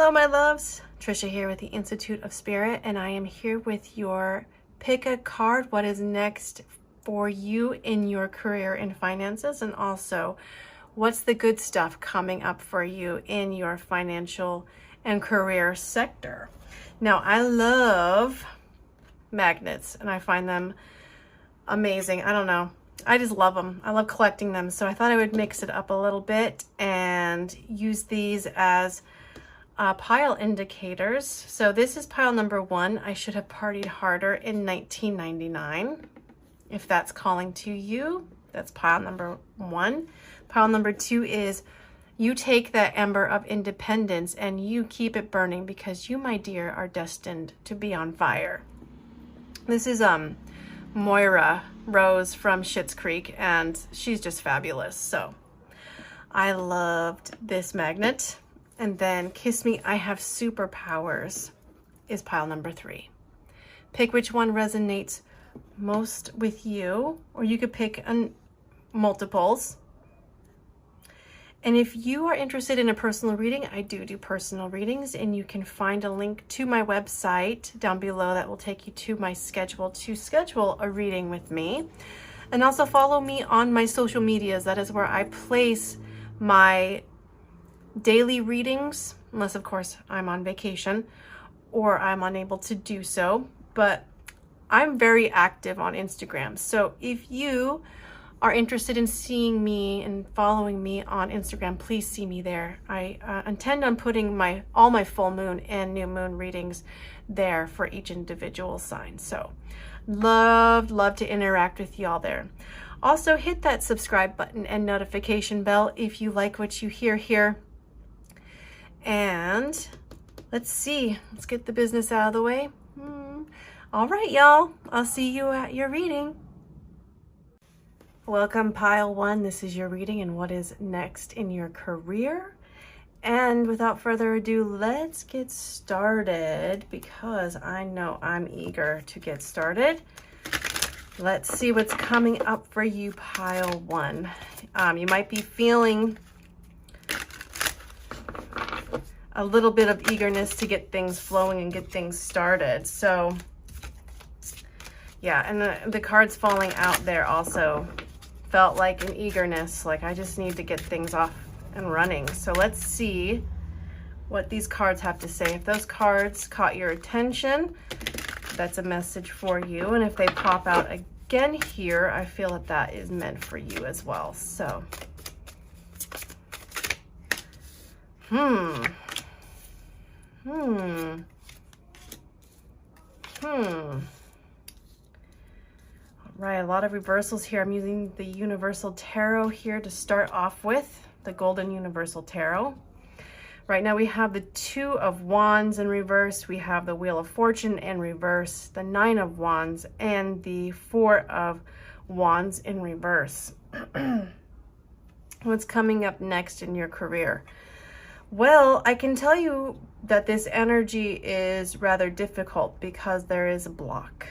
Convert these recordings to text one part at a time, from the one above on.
Hello, my loves. Trisha here with the Institute of Spirit, and I am here with your pick a card. What is next for you in your career and finances, and also what's the good stuff coming up for you in your financial and career sector. Now, I love magnets, and I find them amazing. I don't know. I just love them. I love collecting them. So I thought I would mix it up a little bit and use these as pile indicators. So this is pile number 1. I should have partied harder in 1999. If that's calling to you, that's pile number 1. Pile number 2 is you take that ember of independence and you keep it burning because you, my dear, are destined to be on fire. This is Moira Rose from Schitt's Creek, and she's just fabulous. So I loved this magnet. And then Kiss Me, I Have Superpowers is pile number 3. Pick which one resonates most with you, or you could pick multiples. And if you are interested in a personal reading, I do personal readings, and you can find a link to my website down below that will take you to my schedule to schedule a reading with me. And also follow me on my social medias. That is where I place my daily readings, unless of course I'm on vacation or I'm unable to do so. But I'm very active on Instagram. So if you are interested in seeing me and following me on Instagram, please see me there. I intend on putting all my full moon and new moon readings there for each individual sign. So love to interact with y'all there. Also hit that subscribe button and notification bell if you like what you hear here. And let's get the business out of the way. All right, y'all, I'll see you at your reading. Welcome, pile 1. This is your reading and what is next in your career. And without further ado, let's get started because I know I'm eager to get started. Let's see what's coming up for you, pile 1. You might be feeling a little bit of eagerness to get things flowing and get things started. So yeah, and the cards falling out there also felt like an eagerness, like I just need to get things off and running. So let's see what these cards have to say. If those cards caught your attention, that's a message for you. And if they pop out again here, I feel that that is meant for you as well. So, Right, a lot of reversals here. I'm using the Universal Tarot here to start off with, the Golden Universal Tarot. Right now we have the 2 of Wands in reverse, we have the Wheel of Fortune in reverse, the 9 of Wands, and the 4 of Wands in reverse. What's coming up next in your career? Well, I can tell you that this energy is rather difficult because there is a block.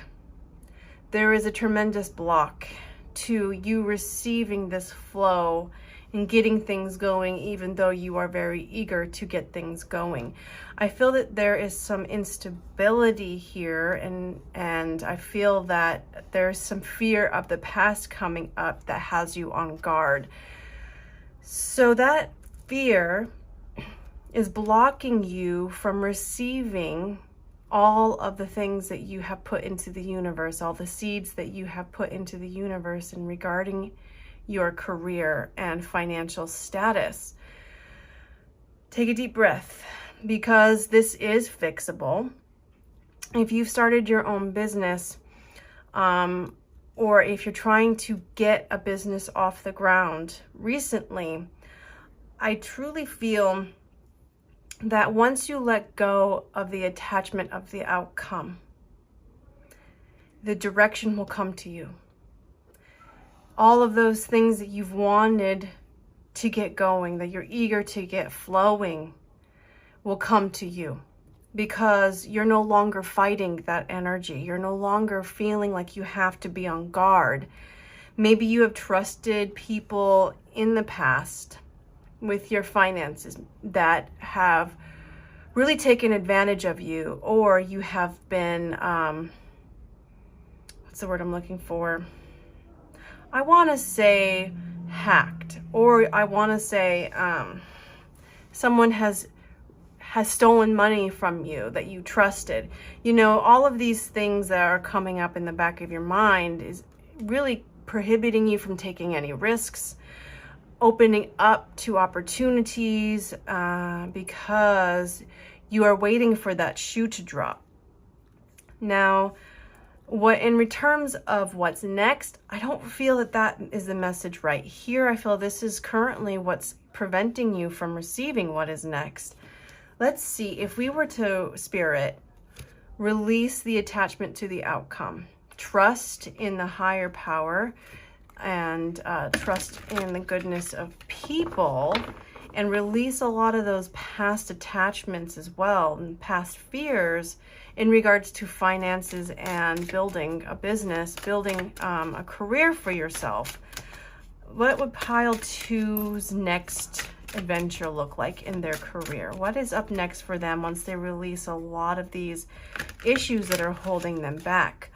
There is a tremendous block to you receiving this flow and getting things going, even though you are very eager to get things going. I feel that there is some instability here, and I feel that there's some fear of the past coming up that has you on guard. So that fear is blocking you from receiving all of the things that you have put into the universe, all the seeds that you have put into the universe in regarding your career and financial status. Take a deep breath because this is fixable. If you've started your own business, or if you're trying to get a business off the ground recently, I truly feel that once you let go of the attachment of the outcome, the direction will come to you. All of those things that you've wanted to get going, that you're eager to get flowing, will come to you because you're no longer fighting that energy. You're no longer feeling like you have to be on guard. Maybe you have trusted people in the past with your finances that have really taken advantage of you, or you have been, what's the word I'm looking for? I want to say hacked, or I want to say someone has stolen money from you that you trusted. You know, all of these things that are coming up in the back of your mind is really prohibiting you from taking any risks, opening up to opportunities, because you are waiting for that shoe to drop. Now, what in terms of what's next, I don't feel that that is the message right here. I feel this is currently what's preventing you from receiving what is next. Let's see, if we were to, Spirit, release the attachment to the outcome, trust in the higher power, and trust in the goodness of people, and release a lot of those past attachments as well, and past fears in regards to finances and building a business, building a career for yourself. What would pile two's next adventure look like in their career? What is up next for them once they release a lot of these issues that are holding them back?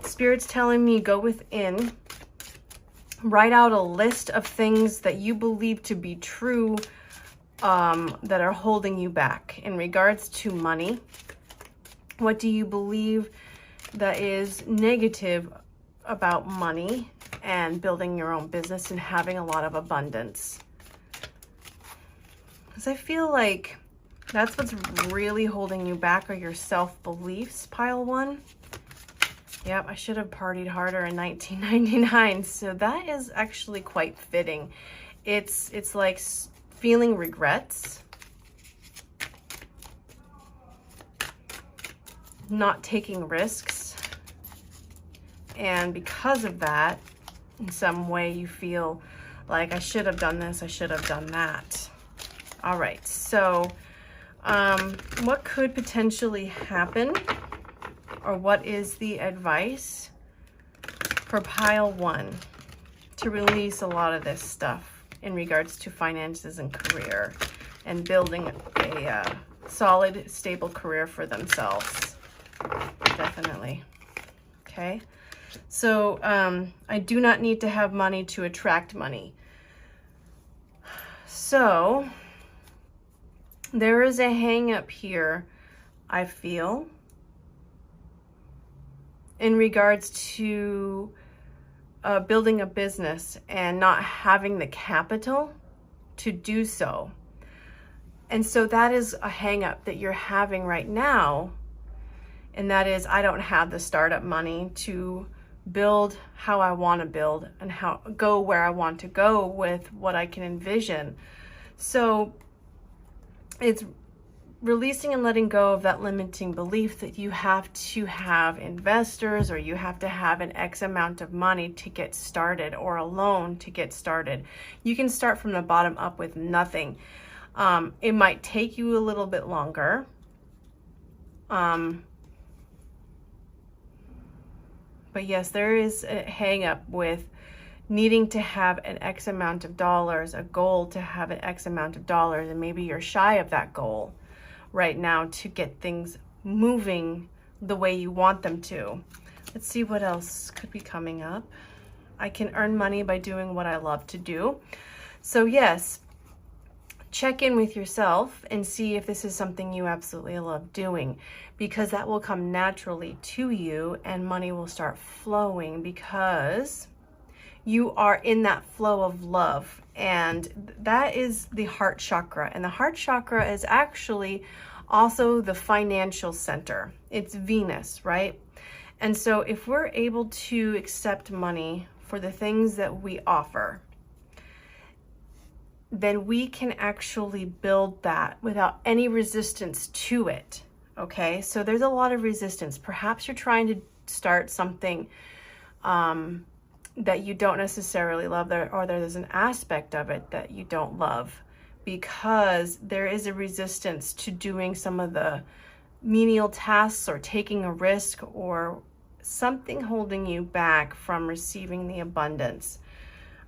Spirit's telling me go within, write out a list of things that you believe to be true, that are holding you back in regards to money. What do you believe that is negative about money and building your own business and having a lot of abundance? Because I feel like that's what's really holding you back, are your self-beliefs, pile one. Yep, I should have partied harder in 1999. So that is actually quite fitting. It's like feeling regrets, not taking risks, and because of that, in some way you feel like I should have done this, I should have done that. All right, so what could potentially happen, or what is the advice for pile one to release a lot of this stuff in regards to finances and career and building a solid, stable career for themselves? Definitely. Okay. So I do not need to have money to attract money. So there is a hang up here, I feel, in regards to building a business and not having the capital to do so. And so that is a hang up that you're having right now. And that is, I don't have the startup money to build how I want to build and go where I want to go with what I can envision. So it's releasing and letting go of that limiting belief that you have to have investors, or you have to have an X amount of money to get started, or a loan to get started. You can start from the bottom up with nothing. It might take you a little bit longer. But yes, there is a hang up with needing to have an X amount of dollars, a goal to have an X amount of dollars, and maybe you're shy of that goal right now to get things moving the way you want them to. Let's see what else could be coming up. I can earn money by doing what I love to do. So yes, check in with yourself and see if this is something you absolutely love doing, because that will come naturally to you and money will start flowing because you are in that flow of love. And that is the heart chakra. And the heart chakra is actually also the financial center. It's Venus, right? And so if we're able to accept money for the things that we offer, then we can actually build that without any resistance to it. Okay, so there's a lot of resistance. Perhaps you're trying to start something that you don't necessarily love, or there's an aspect of it that you don't love, because there is a resistance to doing some of the menial tasks or taking a risk, or something holding you back from receiving the abundance.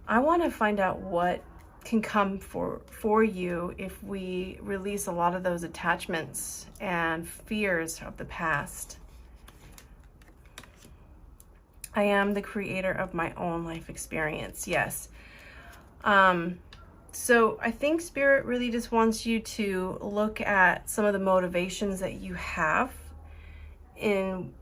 I want to find out what can come for you if we release a lot of those attachments and fears of the past. I am the creator of my own life experience. Yes. So I think Spirit really just wants you to look at some of the motivations that you have and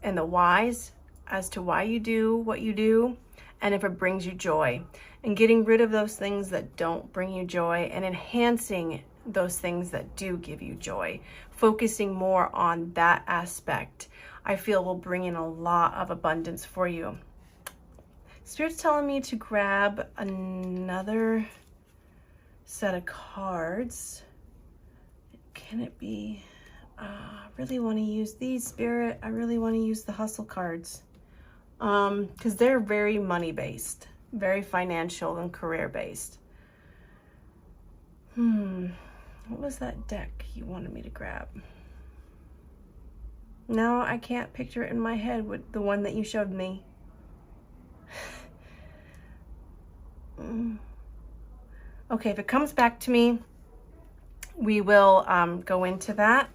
the whys as to why you do what you do, and if it brings you joy, and getting rid of those things that don't bring you joy and enhancing those things that do give you joy. Focusing more on that aspect, I feel, will bring in a lot of abundance for you. Spirit's telling me to grab another set of cards. Can it be? I really want to use these, Spirit. I really want to use the hustle cards because they're very money based, very financial and career based. What was that deck you wanted me to grab? No, I can't picture it in my head with the one that you showed me. Okay, if it comes back to me, we will go into that.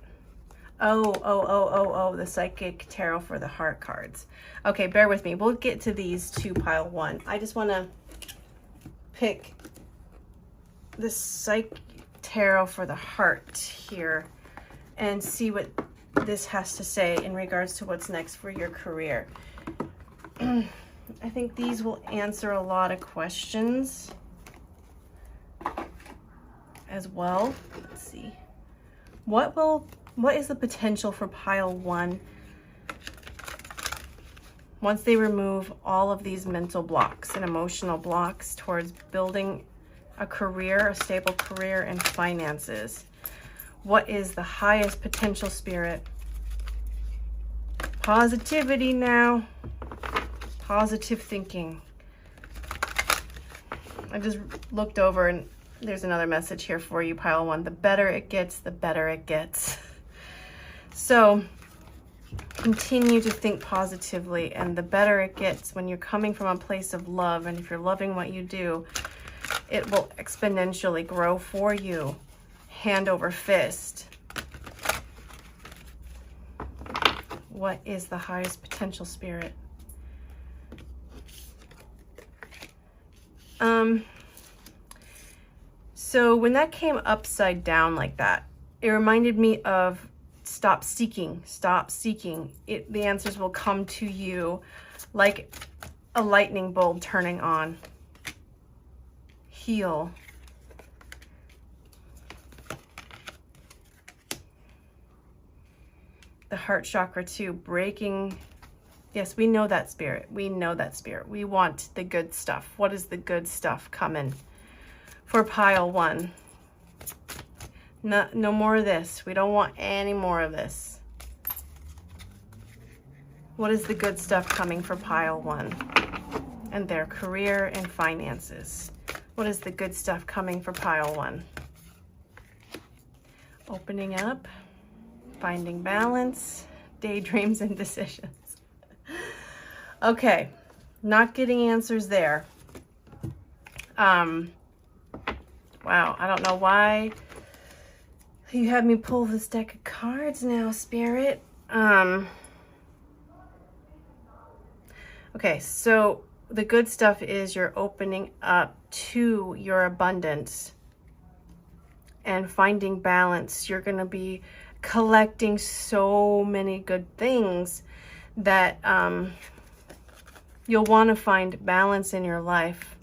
Oh, the Psychic Tarot for the Heart cards. Okay, bear with me. We'll get to these two, pile one. I just want to pick the Psychic Tarot for the Heart here and see what this has to say in regards to what's next for your career. I think these will answer a lot of questions as well. Let's see. What is the potential for pile one once they remove all of these mental blocks and emotional blocks towards building a career, a stable career, and finances? What is the highest potential, Spirit? Positivity now. Positive thinking. I just looked over and there's another message here for you, pile one. The better it gets, the better it gets. So continue to think positively, and the better it gets when you're coming from a place of love, and if you're loving what you do, it will exponentially grow for you, hand over fist. What is the highest potential, Spirit? So when that came upside down like that, it reminded me of stop seeking, stop seeking. The answers will come to you like a lightning bulb turning on. Heal. The heart chakra too, breaking. Yes, we know that, Spirit. We know that, Spirit. We want the good stuff. What is the good stuff coming for pile one? No more of this. We don't want any more of this. What is the good stuff coming for pile one and their career and finances? What is the good stuff coming for pile one? Opening up, finding balance, daydreams and decisions. Okay, not getting answers there. Wow, I don't know why you had me pull this deck of cards now, Spirit. Okay, so the good stuff is you're opening up to your abundance and finding balance. You're going to be collecting so many good things that you'll want to find balance in your life,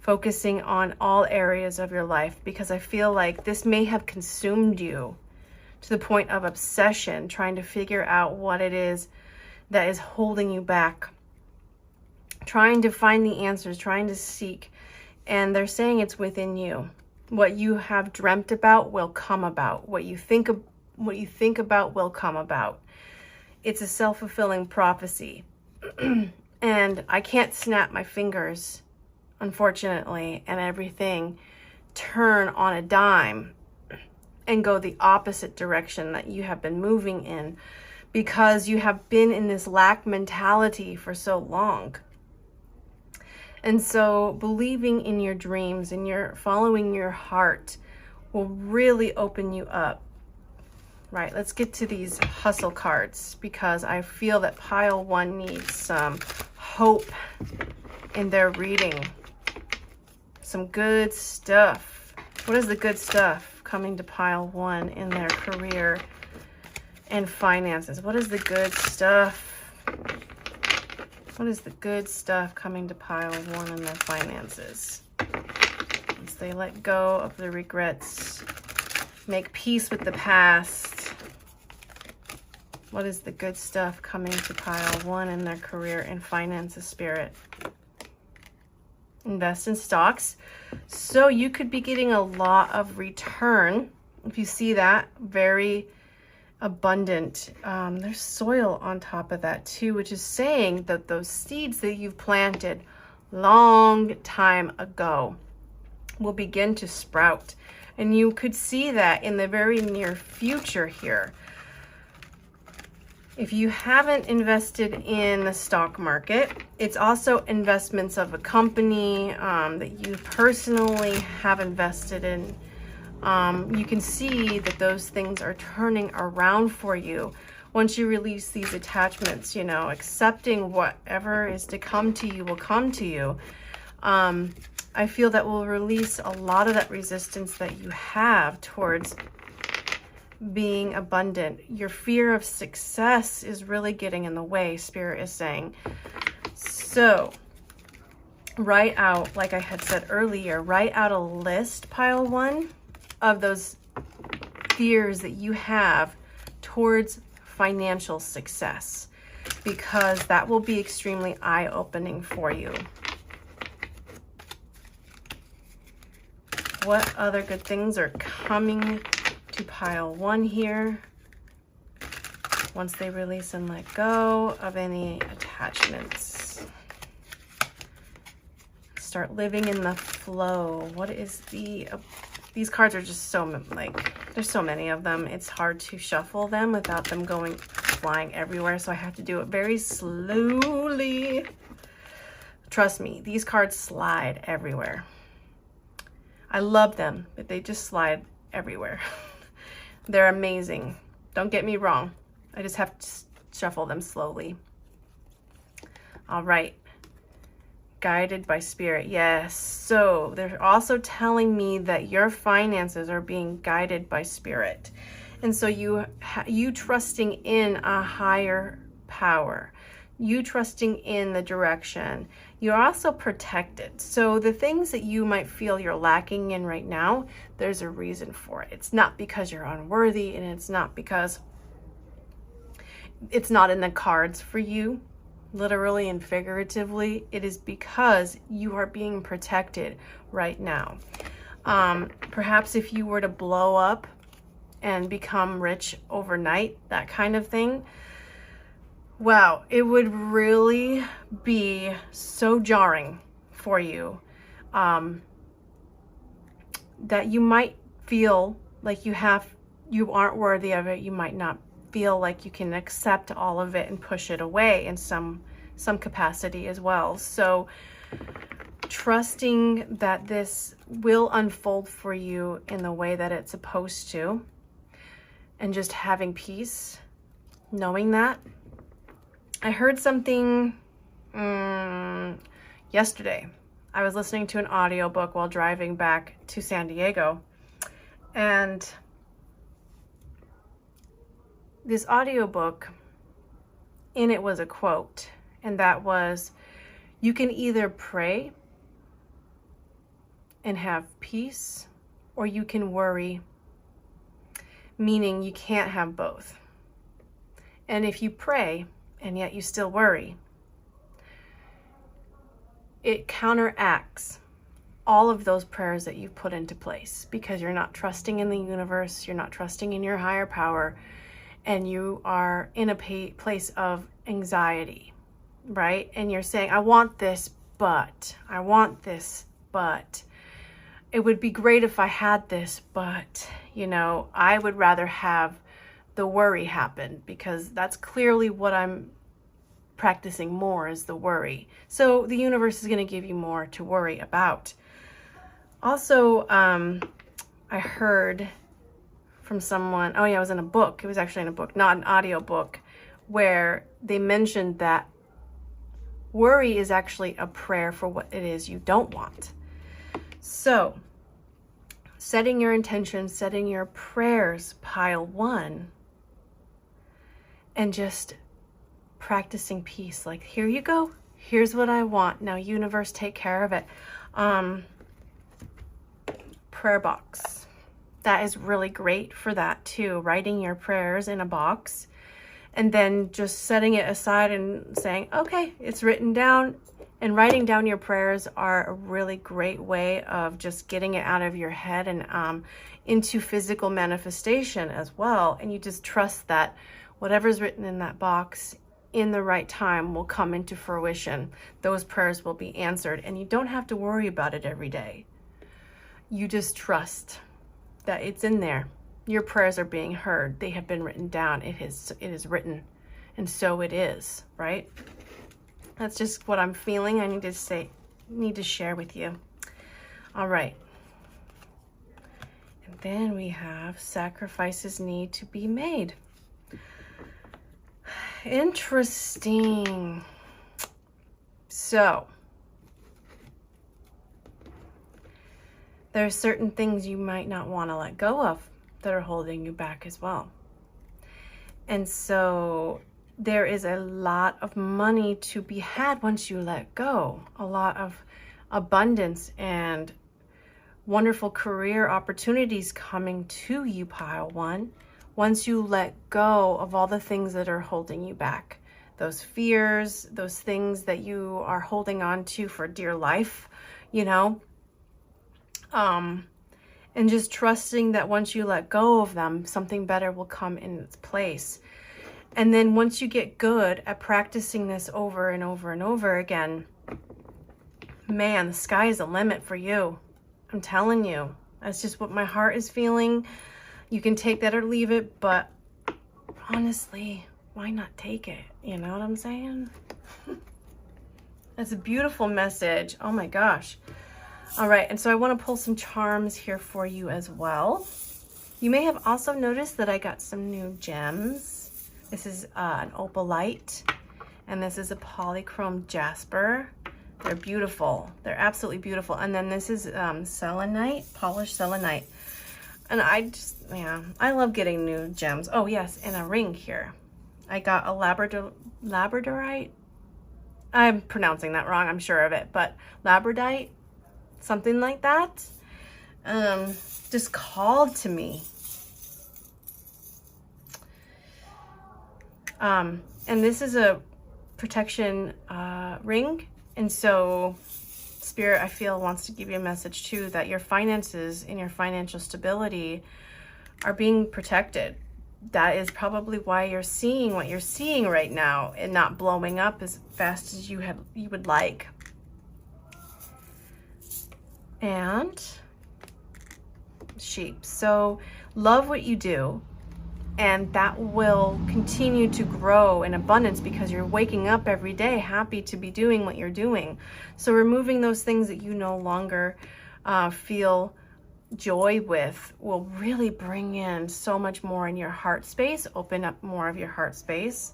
focusing on all areas of your life, because I feel like this may have consumed you to the point of obsession, trying to figure out what it is that is holding you back, trying to find the answers, trying to seek, and they're saying it's within you. What you have dreamt about will come about. What you think about will come about. It's a self-fulfilling prophecy. And I can't snap my fingers, unfortunately, and everything turn on a dime and go the opposite direction that you have been moving in, because you have been in this lack mentality for so long. And so believing in your dreams and following your heart will really open you up. Right, let's get to these hustle cards, because I feel that pile 1 needs some hope in their reading. Some good stuff. What is the good stuff coming to pile 1 in their career and finances? What is the good stuff? What is the good stuff coming to pile 1 in their finances? As they let go of the regrets, make peace with the past. What is the good stuff coming to pile 1 in their career and finances, Spirit? Invest in stocks. So you could be getting a lot of return. If you see that, very abundant. There's soil on top of that too, which is saying that those seeds that you've planted long time ago will begin to sprout. And you could see that in the very near future here. If you haven't invested in the stock market, it's also investments of a company that you personally have invested in. You can see that those things are turning around for you once you release these attachments, you know, accepting whatever is to come to you will come to you. I feel that will release a lot of that resistance that you have towards being abundant. Your fear of success is really getting in the way, Spirit is saying. So write out, like I had said earlier, write out a list, pile 1, of those fears that you have towards financial success, because that will be extremely eye-opening for you. What other good things are coming to pile 1 here once they release and let go of any attachments? Start living in the flow. What is these cards are just so, like, there's so many of them. It's hard to shuffle them without them going flying everywhere, so I have to do it very slowly. Trust me, these cards slide everywhere. I love them, but they just slide everywhere. They're amazing. Don't get me wrong. I just have to shuffle them slowly. All right. Guided by Spirit. Yes. So they're also telling me that your finances are being guided by Spirit. And so you trusting in a higher power, you trusting in the direction, you're also protected. So the things that you might feel you're lacking in right now, there's a reason for it. It's not because you're unworthy, and it's not because it's not in the cards for you, literally and figuratively. It is because you are being protected right now. Perhaps if you were to blow up and become rich overnight, that kind of thing, wow, it would really be so jarring for you, that you might feel like you aren't worthy of it. You might not feel like you can accept all of it and push it away in some capacity as well. So trusting that this will unfold for you in the way that it's supposed to, and just having peace, knowing that. I heard something yesterday. I was listening to an audiobook while driving back to San Diego, and this audiobook, in it was a quote, and that was, you can either pray and have peace, or you can worry, meaning you can't have both. And if you pray and yet you still worry, it counteracts all of those prayers that you've put into place, because you're not trusting in the universe, you're not trusting in your higher power, and you are in a place of anxiety, right? And you're saying, I want this, but it would be great if I had this, but, you know, I would rather have the worry happen, because that's clearly what I'm practicing more is the worry. So the universe is going to give you more to worry about. Also, I heard from someone, oh yeah, it was in a book. It was actually in a book, not an audio book, where they mentioned that worry is actually a prayer for what it is you don't want. So setting your intentions, setting your prayers, pile one, and just practicing peace. Like, here you go. Here's what I want. Now, universe, take care of it. Prayer box. That is really great for that too. Writing your prayers in a box and then just setting it aside and saying, okay, it's written down. And writing down your prayers are a really great way of just getting it out of your head and into physical manifestation as well. And you just trust that whatever's written in that box in the right time will come into fruition. Those prayers will be answered, and you don't have to worry about it every day. You just trust that it's in there. Your prayers are being heard. They have been written down. It is written, and so it is, right? That's just what I'm feeling. I need to share with you. All right. And then we have sacrifices need to be made. Interesting. So there are certain things you might not want to let go of that are holding you back as well. And so there is a lot of money to be had once you let go, a lot of abundance and wonderful career opportunities coming to you, pile one, once you let go of all the things that are holding you back, those fears, those things that you are holding on to for dear life, and just trusting that once you let go of them, something better will come in its place. And then once you get good at practicing this over and over and over again, man, the sky is the limit for you. I'm telling you, that's just what my heart is feeling. You can take that or leave it, but honestly, why not take it? You know what I'm saying? That's a beautiful message. Oh my gosh. All right, and so I want to pull some charms here for you as well. You may have also noticed that I got some new gems. This is an opalite, and this is a polychrome jasper. They're beautiful. They're absolutely beautiful. And then this is selenite, polished selenite. And I love getting new gems. Oh yes, and a ring here. I got a labradorite. I'm pronouncing that wrong, I'm sure of it, but labradorite, something like that, just called to me. And this is a protection ring. And so Spirit, I feel, wants to give you a message too, that your finances and your financial stability are being protected. That is probably why you're seeing what you're seeing right now and not blowing up as fast as you would like. And sheep. So love what you do, and that will continue to grow in abundance because you're waking up every day happy to be doing what you're doing. So removing those things that you no longer feel joy with will really bring in so much more in your heart space, open up more of your heart space.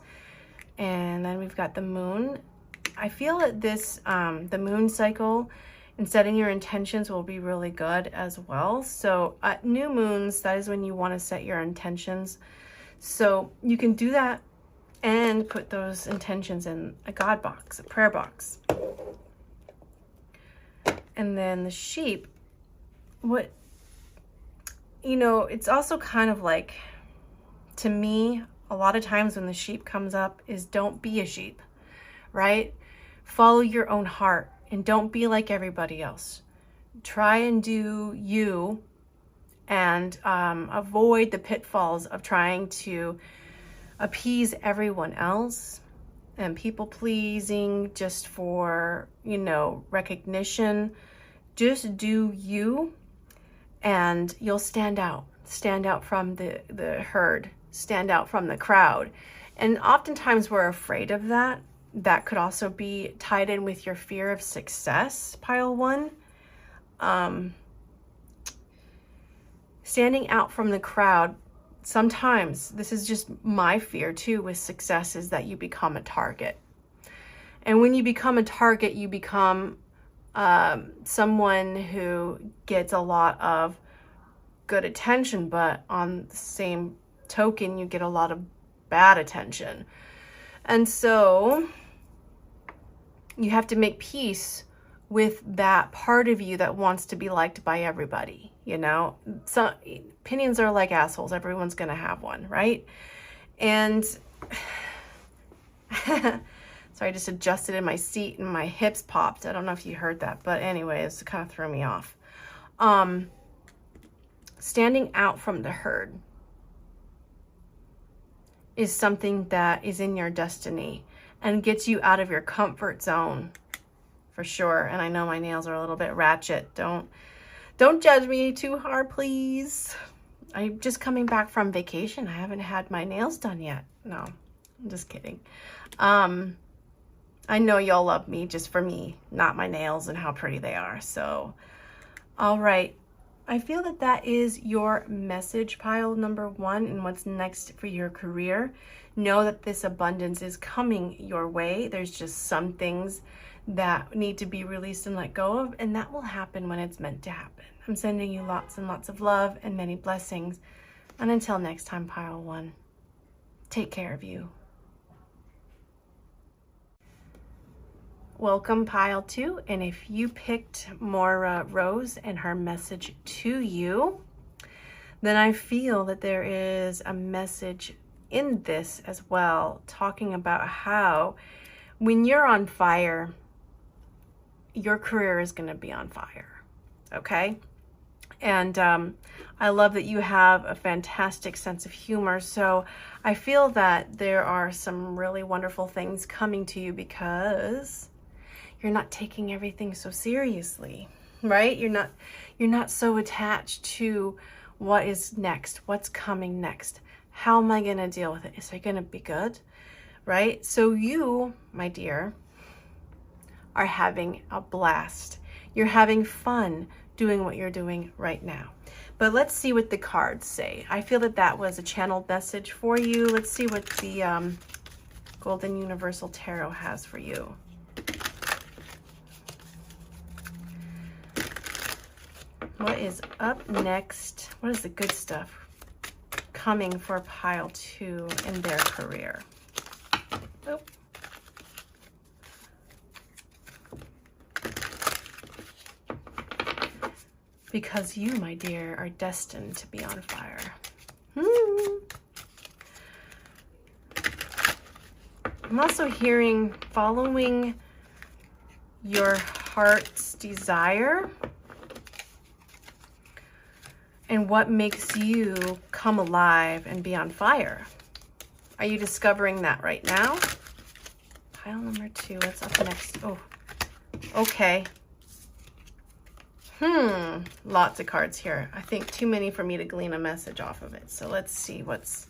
And then we've got the moon. I feel that this, the moon cycle and setting your intentions will be really good as well. So at new moons, that is when you want to set your intentions. So you can do that and put those intentions in a God box, a prayer box. And then the sheep, it's also kind of like, to me, a lot of times when the sheep comes up is don't be a sheep, right? Follow your own heart and don't be like everybody else. Try and do you and avoid the pitfalls of trying to appease everyone else and people pleasing just for, recognition. Just do you, and you'll stand out from the herd, stand out from the crowd. And oftentimes we're afraid of that, That could also be tied in with your fear of success, pile 1. Standing out from the crowd. Sometimes, this is just my fear too with success, is that you become a target. And when you become a target, you become someone who gets a lot of good attention, but on the same token, you get a lot of bad attention. And so you have to make peace with that part of you that wants to be liked by everybody. You know, some opinions are like assholes. Everyone's going to have one, right? And sorry, I just adjusted in my seat and my hips popped. I don't know if you heard that, but anyways, it kind of threw me off. Standing out from the herd is something that is in your destiny and gets you out of your comfort zone for sure. And I know my nails are a little bit ratchet. Don't judge me too hard, please. I'm just coming back from vacation. I haven't had my nails done yet. No, I'm just kidding. I know y'all love me just for me, not my nails and how pretty they are. So, all right. I feel that that is your message, pile number 1, and what's next for your career. Know that this abundance is coming your way. There's just some things that need to be released and let go of, and that will happen when it's meant to happen. I'm sending you lots and lots of love and many blessings. And until next time, pile 1, take care of you. Welcome, pile 2. And if you picked Maura Rose and her message to you, then I feel that there is a message in this as well, talking about how when you're on fire, your career is going to be on fire. Okay? And I love that you have a fantastic sense of humor. So I feel that there are some really wonderful things coming to you because you're not taking everything so seriously, right? You're not so attached to what is next, what's coming next. How am I going to deal with it? Is it going to be good? Right? So you, my dear, are having a blast. You're having fun doing what you're doing right now. But let's see what the cards say. I feel that that was a channeled message for you. Let's see what the Golden Universal Tarot has for you. What is up next? What is the good stuff coming for pile 2 in their career? Oh. Because you, my dear, are destined to be on fire. I'm also hearing following your heart's desire and what makes you come alive and be on fire. Are you discovering that right now? Pile number 2, what's up next? Oh, okay. Lots of cards here. I think too many for me to glean a message off of it. So let's see what's...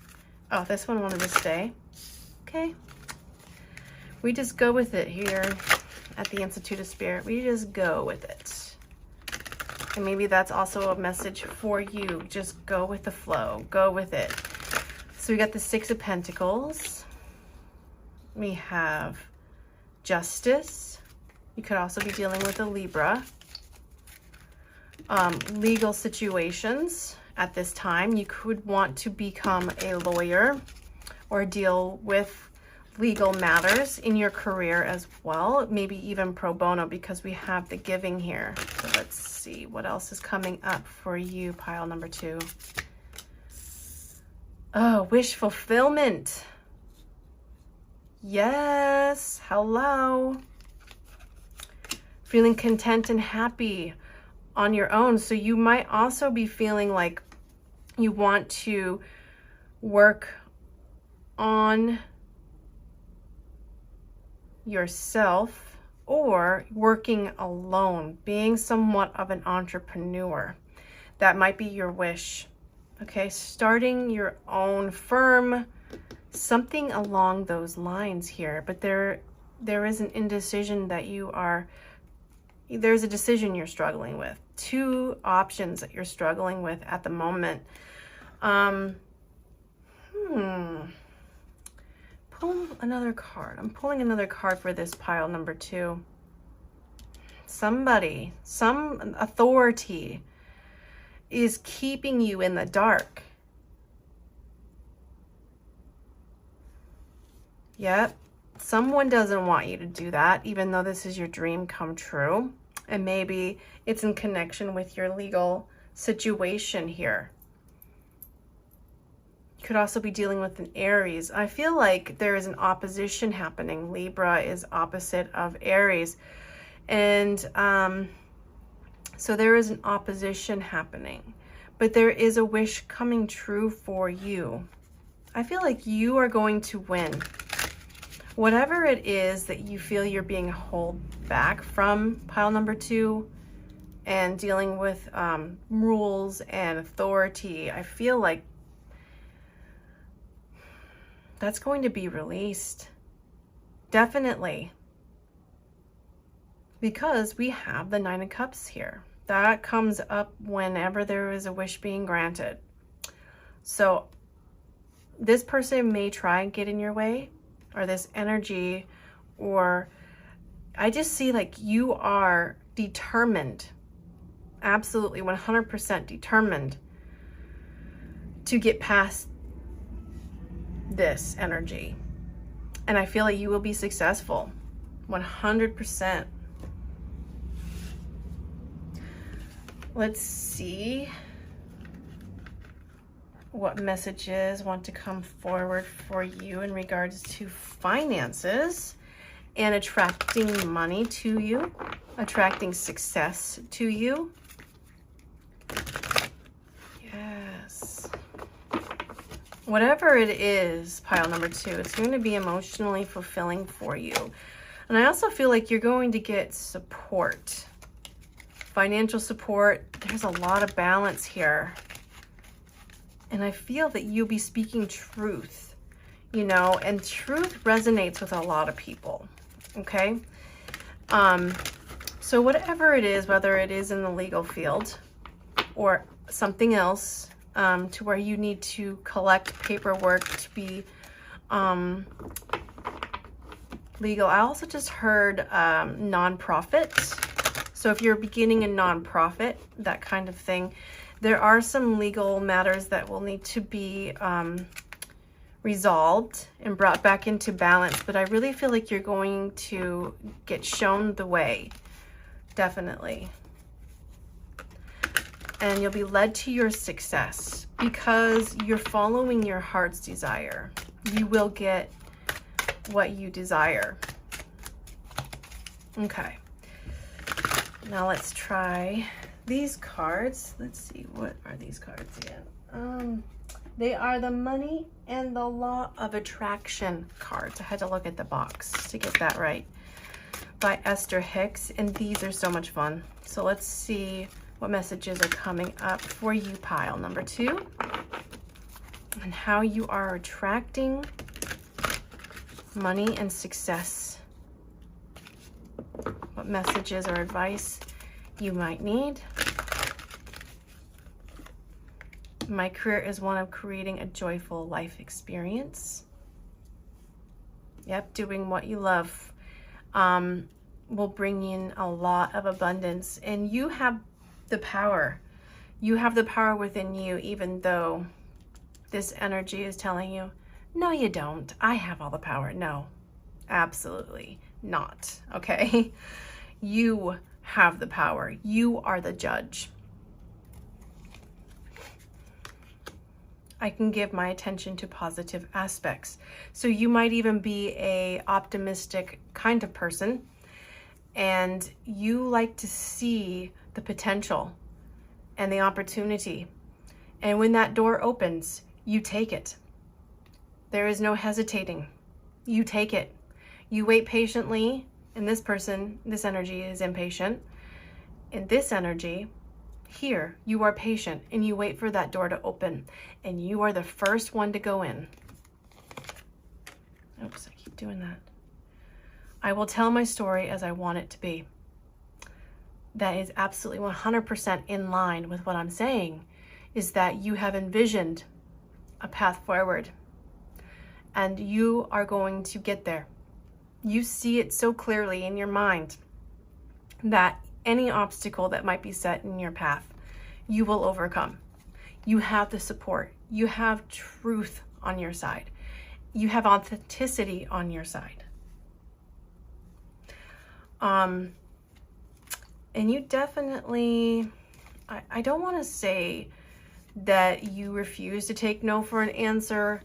Oh, this one wanted to stay. Okay. We just go with it here at the Institute of Spirit. We just go with it. And maybe that's also a message for you. Just go with the flow. Go with it. So we got the 6 of Pentacles. We have Justice. You could also be dealing with a Libra. Legal situations at this time. You could want to become a lawyer or deal with legal matters in your career as well. Maybe even pro bono, because we have the giving here. So let's see what else is coming up for you, pile number 2. Oh, wish fulfillment. Yes. Hello. Feeling content and happy on your own. So you might also be feeling like you want to work on yourself or working alone, being somewhat of an entrepreneur. That might be your wish. Okay, starting your own firm, something along those lines here. But there is an indecision that there's a decision you're struggling with. 2 options that you're struggling with at the moment. Pull another card. I'm pulling another card for this pile number 2. Somebody, some authority is keeping you in the dark. Yep. Someone doesn't want you to do that, even though this is your dream come true. And maybe it's in connection with your legal situation here. You could also be dealing with an Aries. I feel like there is an opposition happening. Libra is opposite of Aries. And so there is an opposition happening. But there is a wish coming true for you. I feel like you are going to win. Whatever it is that you feel you're being held back from, pile number 2, and dealing with rules and authority, I feel like that's going to be released. Definitely. Because we have the 9 of Cups here. That comes up whenever there is a wish being granted. So this person may try and get in your way, or this energy, or I just see like you are determined, absolutely 100% determined to get past this energy. And I feel like you will be successful, 100%. Let's see what messages want to come forward for you in regards to finances and attracting money to you, attracting success to you. Yes. Whatever it is, pile number 2, it's going to be emotionally fulfilling for you. And I also feel like you're going to get support, financial support. There's a lot of balance here. And I feel that you'll be speaking truth, you know, and truth resonates with a lot of people, okay? So whatever it is, whether it is in the legal field or something else, to where you need to collect paperwork to be legal. I also just heard nonprofit. So if you're beginning a nonprofit, that kind of thing, there are some legal matters that will need to be resolved and brought back into balance. But I really feel like you're going to get shown the way, definitely. And you'll be led to your success because you're following your heart's desire. You will get what you desire. Okay. Now let's try these cards. Let's see, what are these cards again? They are the Money and the Law of Attraction cards. I had to look at the box to get that right. By Hicks, and these are so much fun. So let's see what messages are coming up for you, pile number 2, and how you are attracting money and success. What messages or advice you might need. My career is one of creating a joyful life experience. Yep, doing what you love will bring in a lot of abundance, and you have the power. You have the power within you, even though this energy is telling you, no, you don't. I have all the power. No, absolutely not. Okay. You have the power. You are the judge. I can give my attention to positive aspects. So you might even be a optimistic kind of person, and you like to see the potential and the opportunity. And when that door opens, you take it. There is no hesitating. You take it. You wait patiently. And this person, this energy is impatient. In this energy, here, you are patient and you wait for that door to open. And you are the first one to go in. Oops, I keep doing that. I will tell my story as I want it to be. That is absolutely 100% in line with what I'm saying, is that you have envisioned a path forward and you are going to get there. You see it so clearly in your mind that any obstacle that might be set in your path, you will overcome. You have the support. You have truth on your side. You have authenticity on your side. And you definitely, I don't want to say that you refuse to take no for an answer,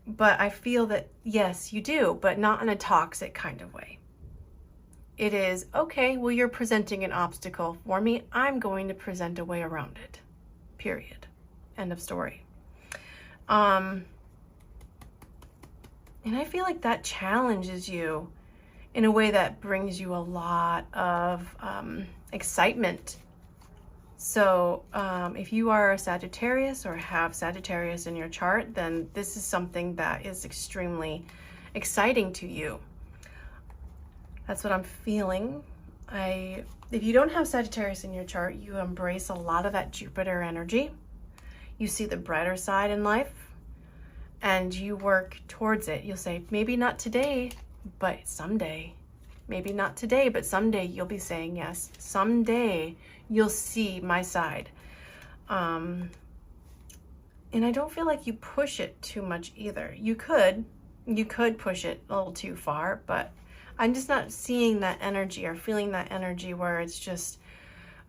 but I feel that yes, you do, but not in a toxic kind of way. It is, okay, well, you're presenting an obstacle for me. I'm going to present a way around it. Period. End of story. And I feel like that challenges you in a way that brings you a lot of excitement. So if you are a Sagittarius or have Sagittarius in your chart, then this is something that is extremely exciting to you. That's what I'm feeling. If you don't have Sagittarius in your chart, you embrace a lot of that Jupiter energy. You see the brighter side in life and you work towards it. You'll say, maybe not today, but someday. Maybe not today, but someday you'll be saying yes. Someday you'll see my side. And I don't feel like you push it too much either. You could push it a little too far, but I'm just not seeing that energy or feeling that energy where it's just,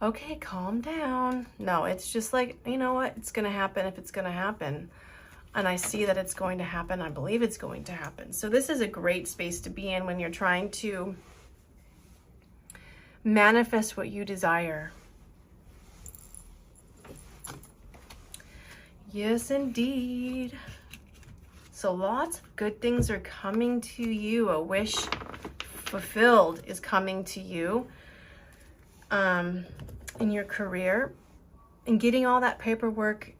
okay, calm down. No, it's just like, you know what? It's going to happen if it's going to happen. And I see that it's going to happen. I believe it's going to happen. So this is a great space to be in when you're trying to manifest what you desire. Yes, indeed. So lots of good things are coming to you. A wish fulfilled is coming to you in your career, and getting all that paperwork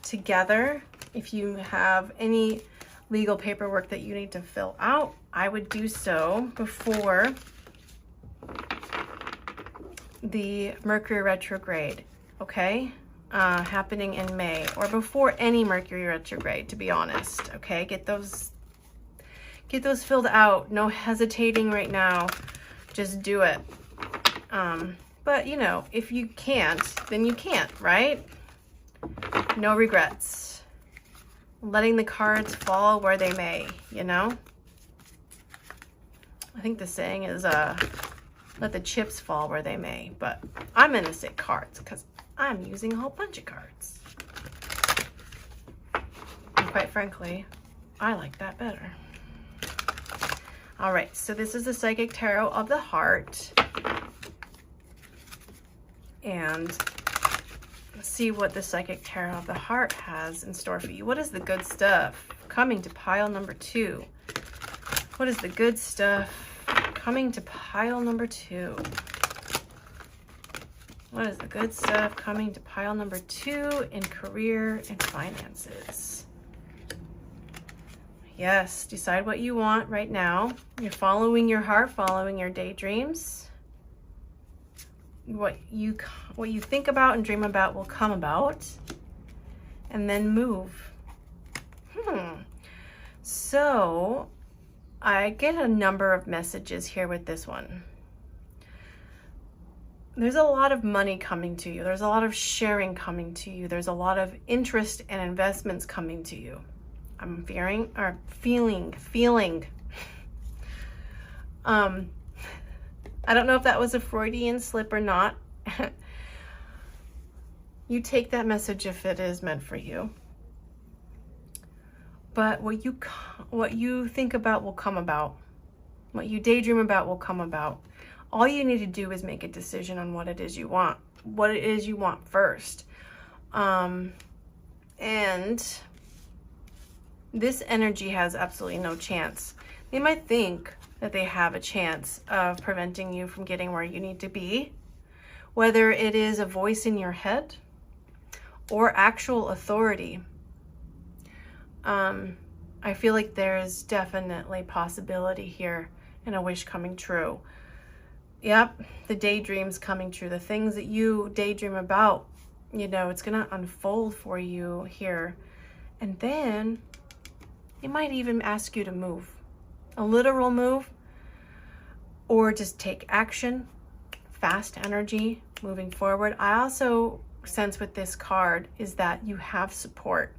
together. If you have any legal paperwork that you need to fill out, I would do so before the Mercury retrograde, okay? Happening in May, or before any Mercury retrograde, to be honest, okay? Get those filled out. No hesitating right now. Just do it. But you know, if you can't, then you can't, right? No regrets. Letting the cards fall where they may, you know? I think the saying is, let the chips fall where they may, but I'm gonna say cards because I'm using a whole bunch of cards. And quite frankly, I like that better. All right, so this is the Psychic Tarot of the Heart. And let's see what the Psychic Tarot of the Heart has in store for you. What is the good stuff coming to pile number 2? What is the good stuff coming to pile number 2? What is the good stuff coming to pile number 2 in career and finances? Yes, decide what you want right now. You're following your heart, following your daydreams. What you think about and dream about will come about, and then move. So I get a number of messages here with this one. There's a lot of money coming to you. There's a lot of sharing coming to you. There's a lot of interest and investments coming to you. I'm feeling. I don't know if that was a Freudian slip or not. You take that message if it is meant for you. But what you think about will come about. What you daydream about will come about. All you need to do is make a decision on what it is you want. What it is you want first. And this energy has absolutely no chance. They might think that they have a chance of preventing you from getting where you need to be, whether it is a voice in your head or actual authority. I I feel like there's definitely possibility here and a wish coming true. Yep, the daydreams coming true, the things that you daydream about, you know, it's going to unfold for you here. And then it might even ask you to move, a literal move, or just take action, fast energy moving forward. I also sense with this card is that you have support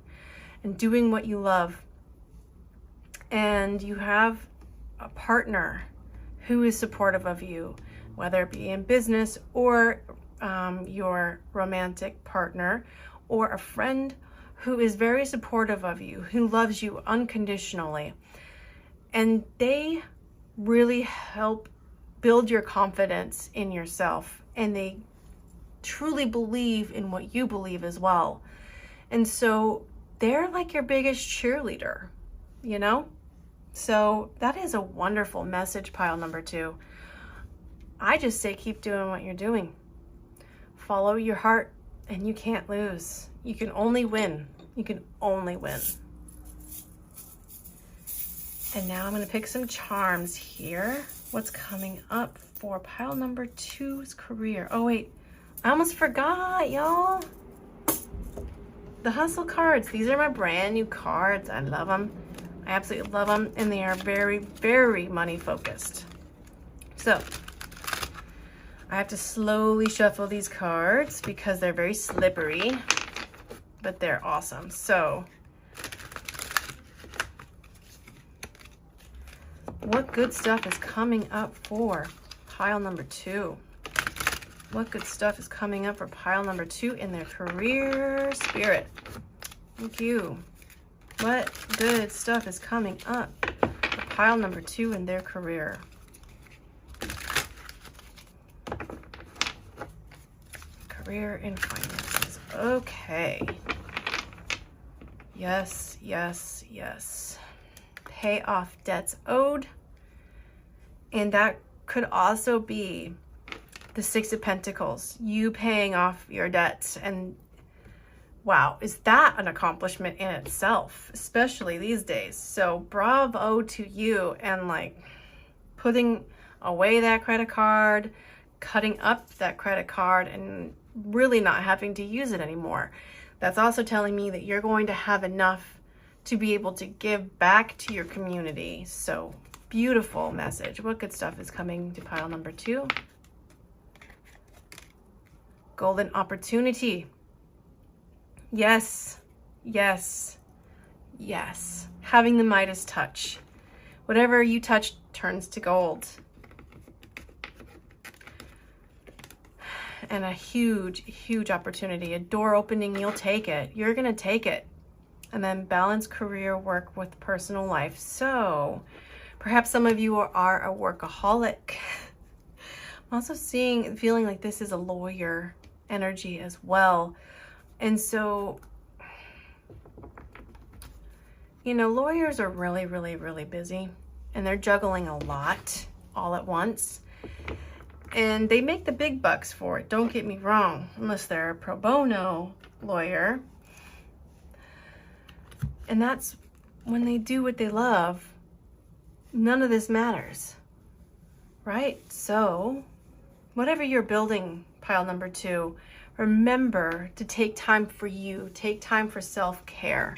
and doing what you love, and you have a partner who is supportive of you, whether it be in business or your romantic partner, or a friend who is very supportive of you, who loves you unconditionally. And they really help build your confidence in yourself, and they truly believe in what you believe as well. And so they're like your biggest cheerleader, you know? So that is a wonderful message, pile number 2. I just say keep doing what you're doing. Follow your heart, and you can't lose. You can only win. You can only win. And now I'm going to pick some charms here. What's coming up for pile number 2's career? Oh, wait. I almost forgot, y'all. The hustle cards. These are my brand new cards. I love them. I absolutely love them. And they are very, very money focused. So I have to slowly shuffle these cards because they're very slippery, but they're awesome. So what good stuff is coming up for pile number 2? What good stuff is coming up for pile number 2 in their career? Spirit, thank you. What good stuff is coming up for pile number 2 in their career? Career and finances. Okay. Yes, yes, yes. Pay off debts owed. And that could also be the 6 of Pentacles, you paying off your debts. And wow, is that an accomplishment in itself, especially these days. So bravo to you, and like putting away that credit card, cutting up that credit card, and really not having to use it anymore. That's also telling me that you're going to have enough to be able to give back to your community. So beautiful message. What good stuff is coming to pile number 2? Golden opportunity. Yes, yes, yes. Having the Midas touch. Whatever you touch turns to gold. And a huge, huge opportunity. A door opening, you'll take it. You're going to take it. And then balance career, work with personal life. So perhaps some of you are a workaholic. I'm also feeling like this is a lawyer energy as well. And so, you know, lawyers are really, really, really busy, and they're juggling a lot all at once. And they make the big bucks for it, don't get me wrong, unless they're a pro bono lawyer. And that's when they do what they love, none of this matters, right? So whatever you're building, pile number 2, remember to take time for you, take time for self-care,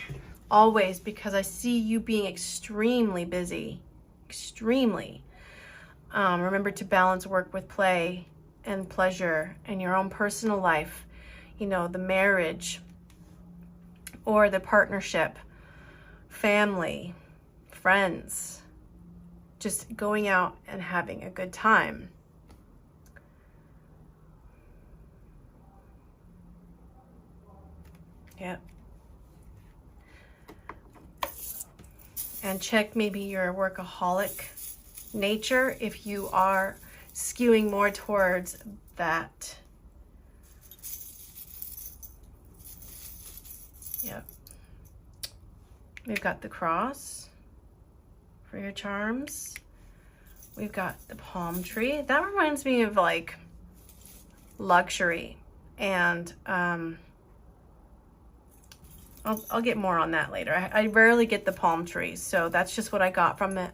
always, because I see you being extremely busy, extremely. Remember to balance work with play and pleasure and your own personal life, you know, the marriage or the partnership, family, friends, just going out and having a good time. Yep. And check maybe your workaholic nature if you are skewing more towards that. Yep. We've got the cross for your charms. We've got the palm tree. That reminds me of like luxury and I'll get more on that later. I rarely get the palm trees, so that's just what I got from it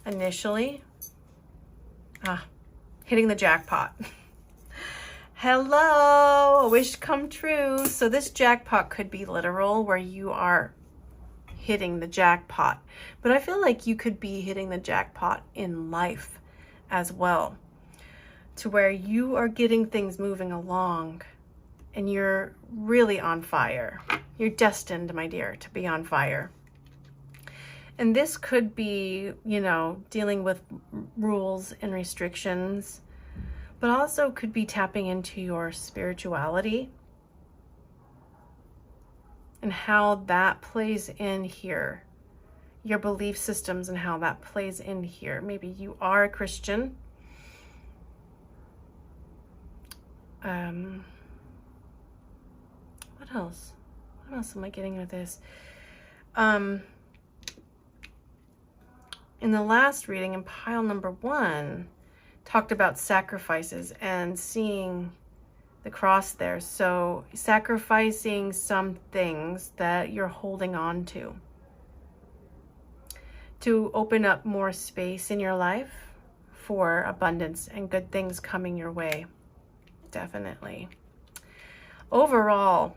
initially. Hitting the jackpot. Hello, a wish come true. So this jackpot could be literal, where you are hitting the jackpot, but I feel like you could be hitting the jackpot in life as well, to where you are getting things moving along and you're really on fire. You're destined, my dear, to be on fire. And this could be, you know, dealing with rules and restrictions, but also could be tapping into your spirituality and how that plays in here. Your belief systems and how that plays in here. Maybe you are a Christian. What else? What else am I getting with this? In the last reading, in pile number 1, talked about sacrifices and seeing the cross there. So sacrificing some things that you're holding on to open up more space in your life for abundance and good things coming your way. Definitely. Overall,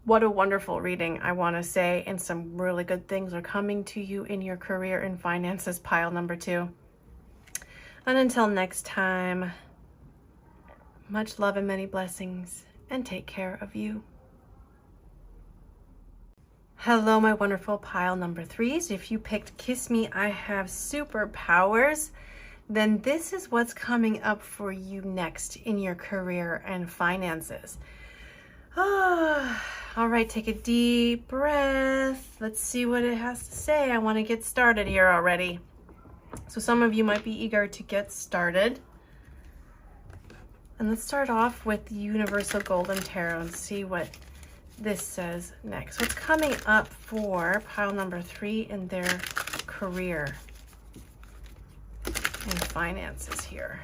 what a wonderful reading, I want to say, and some really good things are coming to you in your career and finances, pile number 2. And until next time, much love and many blessings, and take care of you. Hello, my wonderful pile number 3s. If you picked Kiss Me, I Have Superpowers, then this is what's coming up for you next in your career and finances. All right, take a deep breath. Let's see what it has to say. I want to get started here already. So some of you might be eager to get started. And let's start off with the Universal Golden Tarot and see what this says next. What's coming up for pile number 3 in their career and finances here?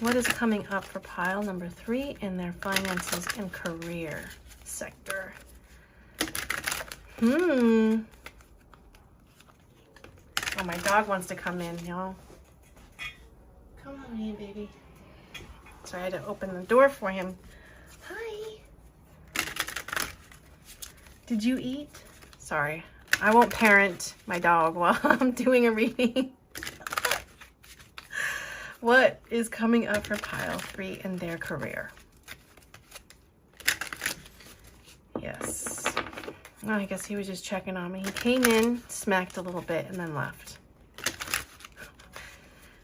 What is coming up for pile number 3 in their finances and career sector? Oh, my dog wants to come in, y'all. Come on in, baby. So I had to open the door for him. Hi. Did you eat? Sorry. I won't parent my dog while I'm doing a reading. What is coming up for pile 3 in their career? Yes. Oh, I guess he was just checking on me. He came in, smacked a little bit, and then left.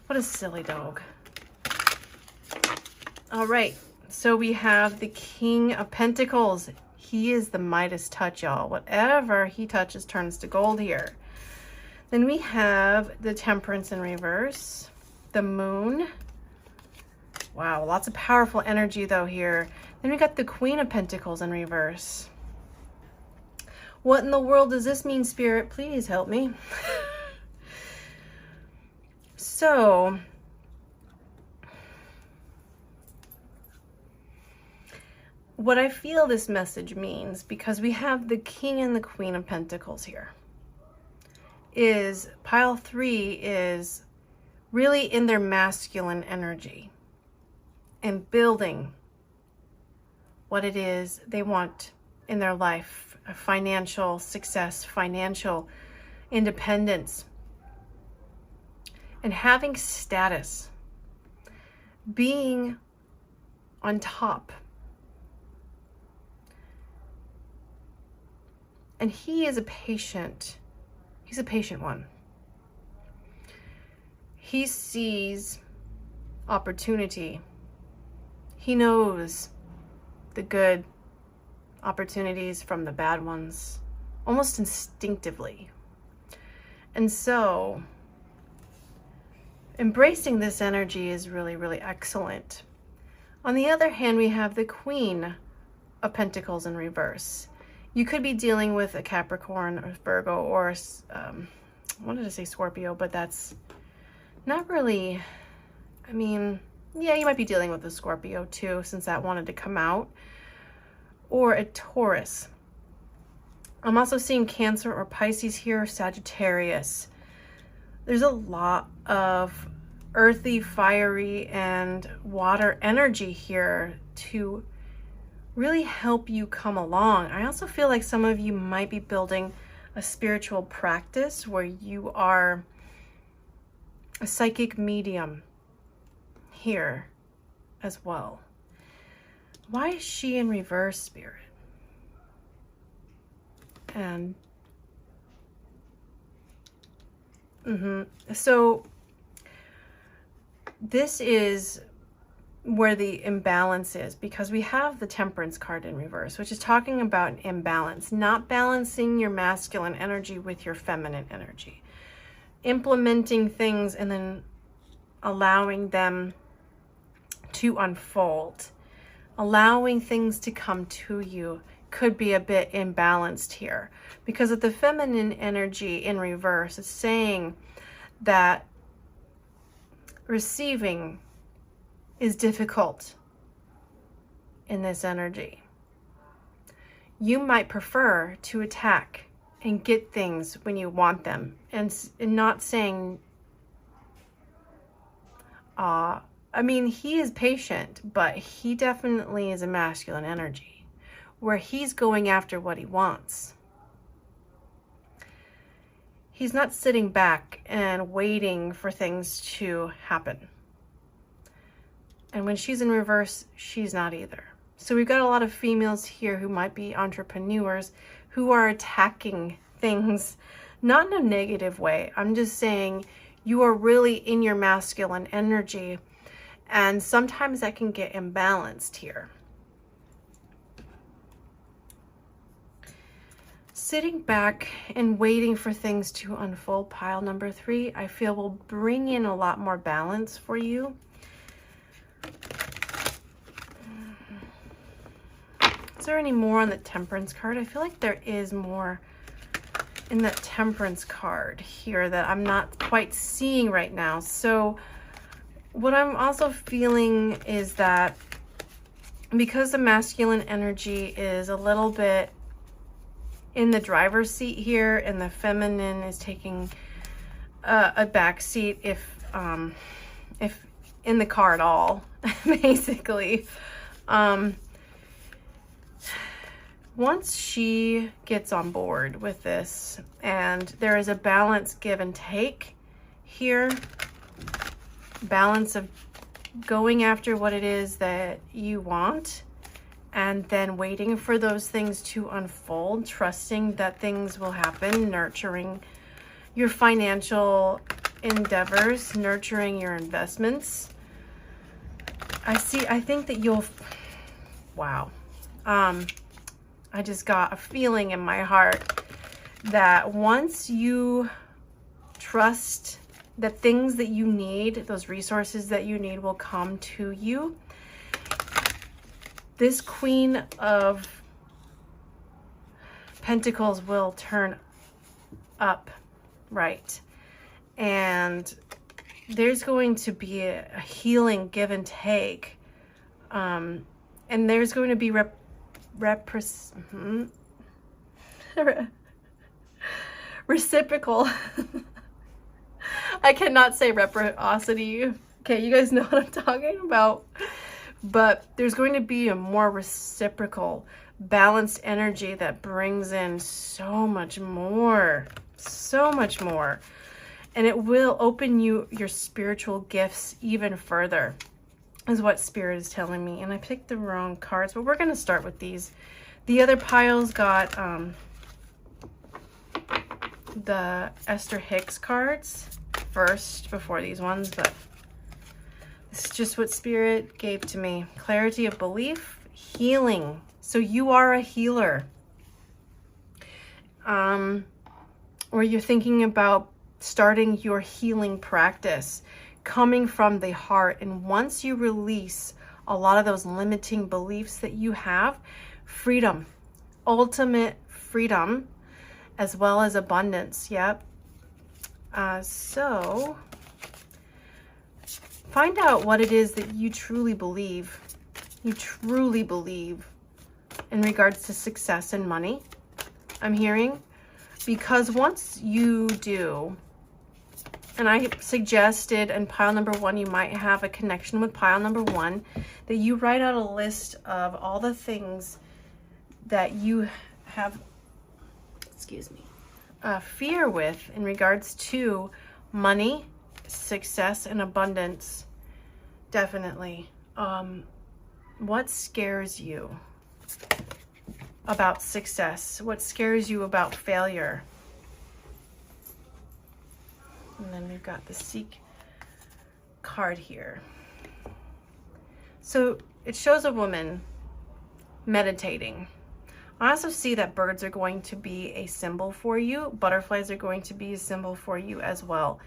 What a silly dog. All right. So we have the King of Pentacles. He is the Midas touch, y'all. Whatever he touches turns to gold here. Then we have the Temperance in reverse. The Moon. Wow, lots of powerful energy though here. Then we got the Queen of Pentacles in reverse. What in the world does this mean, Spirit? Please help me. So, what I feel this message means, because we have the King and the Queen of Pentacles here, is pile 3 is really in their masculine energy and building what it is they want in their life, a financial success, financial independence, and having status, being on top. And he is he's a patient one. He sees opportunity. He knows the good opportunities from the bad ones, almost instinctively. And so, embracing this energy is really, really excellent. On the other hand, we have the Queen of Pentacles in reverse. You could be dealing with a Capricorn or Virgo or, I wanted to say Scorpio, but that's not really, I mean, yeah, you might be dealing with a Scorpio too, since that wanted to come out. or a Taurus. I'm also seeing Cancer or Pisces here, Sagittarius. There's a lot of earthy, fiery, and water energy here to really help you come along. I also feel like some of you might be building a spiritual practice where you are a psychic medium here as well. Why is she in reverse, Spirit? And so this is where the imbalance is, because we have the Temperance card in reverse, which is talking about an imbalance, not balancing your masculine energy with your feminine energy, implementing things and then allowing them to unfold, allowing things to come to you could be a bit imbalanced here, because of the feminine energy in reverse. It's saying that receiving is difficult in this energy. You might prefer to attack and get things when you want them, and not saying, I mean, he is patient, but he definitely is a masculine energy where he's going after what he wants. He's not sitting back and waiting for things to happen. And when she's in reverse, she's not either. So we've got a lot of females here who might be entrepreneurs who are attacking things, not in a negative way. I'm just saying you are really in your masculine energy, and sometimes that can get imbalanced here. Sitting back and waiting for things to unfold, pile number 3, I feel will bring in a lot more balance for you. Is there any more on the Temperance card? I feel like there is more in that Temperance card here that I'm not quite seeing right now. So what I'm also feeling is that because the masculine energy is a little bit in the driver's seat here, and the feminine is taking a back seat, if in the car at all, basically. Once she gets on board with this, and there is a balance give and take here, balance of going after what it is that you want, and then waiting for those things to unfold, trusting that things will happen, nurturing your financial endeavors, nurturing your investments. I think that you'll, wow. I just got a feeling in my heart that once you trust that things that you need, those resources that you need will come to you, this Queen of Pentacles will turn up, right? And there's going to be a healing give and take. And there's going to be reciprocal. I cannot say reciprocity. Okay, you guys know what I'm talking about. But there's going to be a more reciprocal, balanced energy that brings in so much more. And it will open your spiritual gifts even further, is what Spirit is telling me. And I picked the wrong cards, but we're going to start with these. The other piles got the Esther Hicks cards first before these ones, but this is just what Spirit gave to me. Clarity of belief, healing. So you are a healer. Or you're thinking about starting your healing practice, coming from the heart. And once you release a lot of those limiting beliefs that you have, freedom, ultimate freedom, as well as abundance. Yep. So find out what it is that you truly believe. in regards to success and money, I'm hearing. Because once you do, and I suggested in pile number 1, you might have a connection with pile number 1, that you write out a list of all the things that you have, fear with in regards to money, success, and abundance. Definitely. What scares you about success? What scares you about failure? And then we've got the Seek card here. So it shows a woman meditating. I also see that birds are going to be a symbol for you. Butterflies are going to be a symbol for you as well.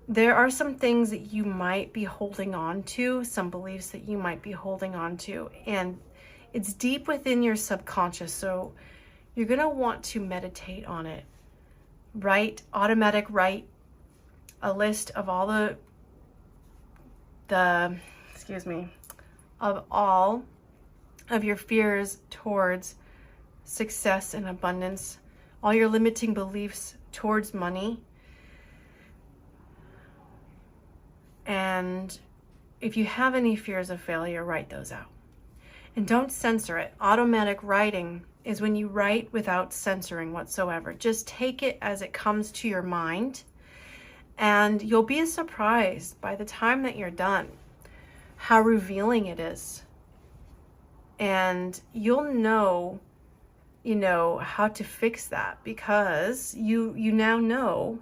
There are some things that you might be holding on to, some beliefs that you might be holding on to, and it's deep within your subconscious. So you're going to want to meditate on it. Write a list of all of all of your fears towards success and abundance, all your limiting beliefs towards money. And if you have any fears of failure, write those out. And don't censor it. Automatic writing is when you write without censoring whatsoever. Just take it as it comes to your mind, and you'll be surprised by the time that you're done how revealing it is. And you'll know, how to fix that, because you now know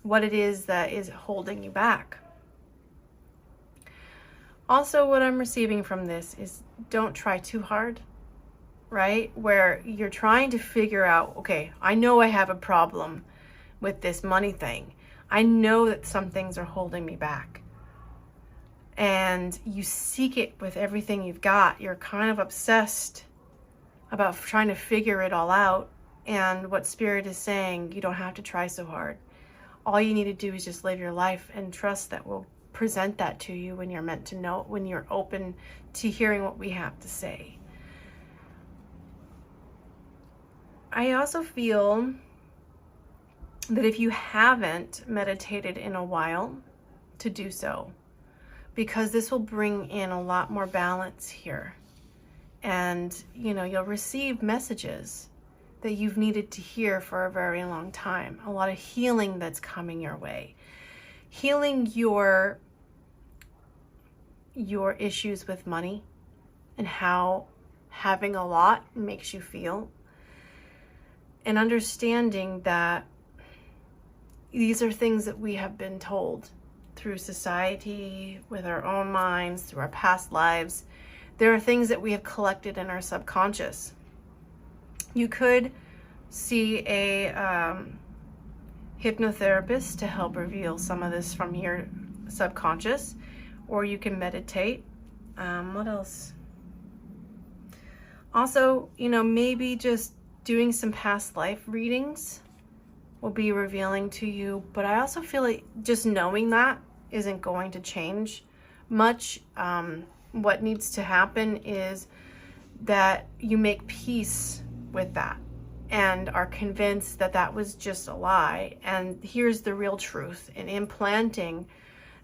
what it is that is holding you back. Also, what I'm receiving from this is don't try too hard, right? Where you're trying to figure out, okay, I know I have a problem with this money thing. I know that some things are holding me back. And you seek it with everything you've got. You're kind of obsessed about trying to figure it all out. And what Spirit is saying, you don't have to try so hard. All you need to do is just live your life and trust that we'll present that to you when you're meant to know, when you're open to hearing what we have to say. I also feel that if you haven't meditated in a while, to do so, because this will bring in a lot more balance here. And, you'll receive messages that you've needed to hear for a very long time. A lot of healing that's coming your way. Healing your issues with money and how having a lot makes you feel. And understanding that these are things that we have been told through society, with our own minds, through our past lives. There are things that we have collected in our subconscious. You could see a hypnotherapist to help reveal some of this from your subconscious, or you can meditate. What else? Also, maybe just doing some past life readings will be revealing to you. But I also feel like just knowing that isn't going to change much. What needs to happen is that you make peace with that and are convinced that that was just a lie. And here's the real truth, and implanting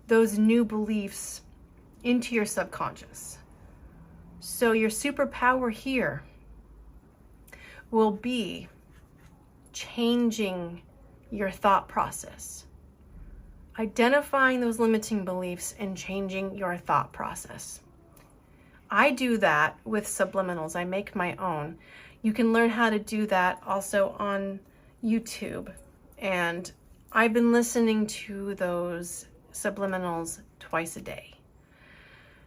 those new beliefs into your subconscious. So your superpower here will be changing your thought process, identifying those limiting beliefs and changing your thought process. I do that with subliminals. I make my own. You can learn how to do that also on YouTube. And I've been listening to those subliminals twice a day.